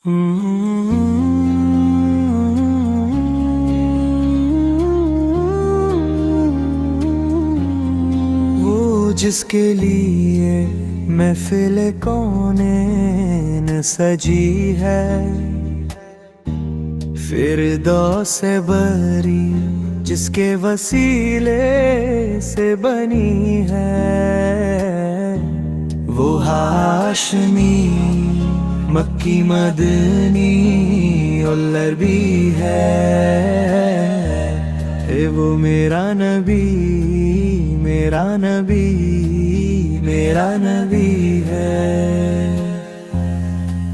وہ جس کے لیے محفل کونین سجی ہے، فردوس بری جس کے وسیلے سے بنی ہے، وہ ہاشمی مکی مدنی العربی ہے، وہ میرا نبی میرا نبی میرا نبی ہے۔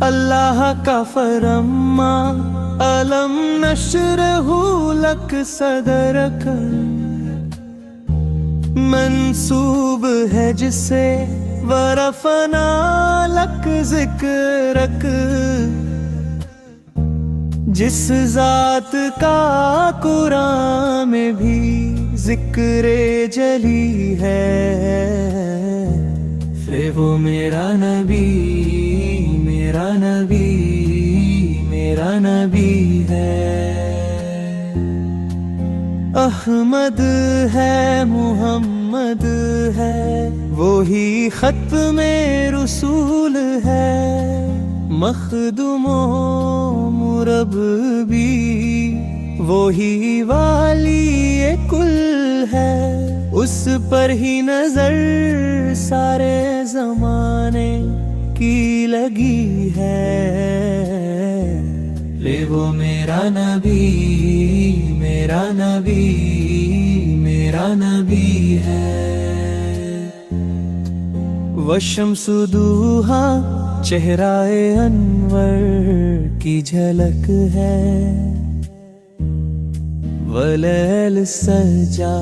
اللہ کا فرما علم نشرہ لک صدرک، منسوب ہے جسے ورفنا لک ذکرک، جس ذات کا قرآن میں بھی ذکر جلی ہے، پھر وہ میرا نبی میرا نبی میرا نبی ہے۔ احمد ہے محمد ہے، وہی ختم رسول ہے، مخدوم و مربی وہی والی کل ہے، اس پر ہی نظر سارے زمانے کی لگی ہے، لے وہ میرا نبی میرا نبی میرا نبی ہے۔ وشمس دوہا چہرہ انور کی جھلک ہے، ولیل سجا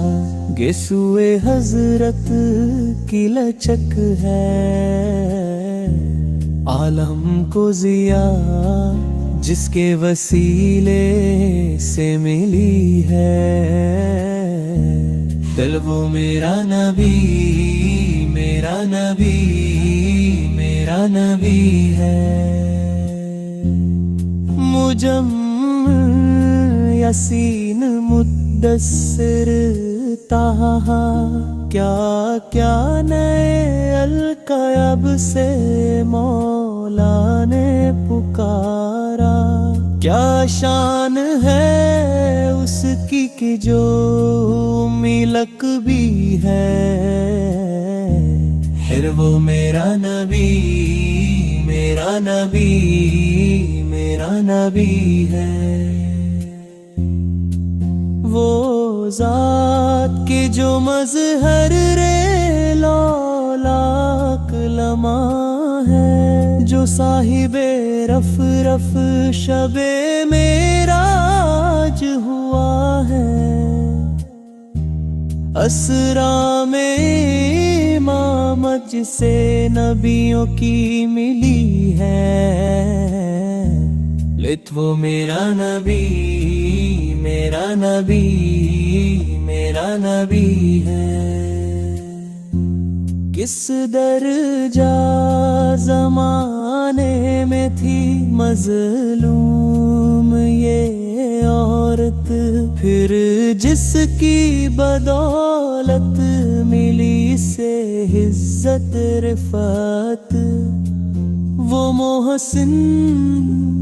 گسوئے حضرت کی لچک ہے، عالم کو ضیا جس کے وسیلے سے ملی ہے، دل وہ میرا نبی میرا نبی میرا نبی ہے۔ یاسین مدثر طٰہٰ کیا کیا نئے القیب سے مولا نے پکارا، کیا شان ہے اس کی کہ جو ملک بھی ہے، پھر وہ میرا نبی میرا نبی میرا نبی ہے۔ وہ ذات کے جو مظہر رے لولاک لمحہ ہے، جو صاحب رف رف شب معراج ہوا ہے، اسرا میں امامت جسے نبیوں کی ملی ہے، وہ میرا نبی میرا نبی میرا نبی ہے۔ کس درجہ زمانے میں تھی مظلوم یہ عورت، پھر جس کی بدولت ملی سے عزت رفعت، وہ محسن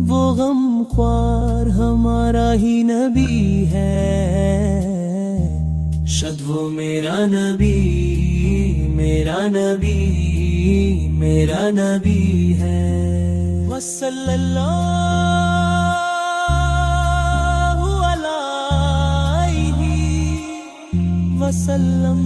وہ غم خوار ہمارا ہی نبی ہے، شد وہ میرا نبی میرا نبی میرا نبی ہے۔ وصلی اللہ علیہ وسلم۔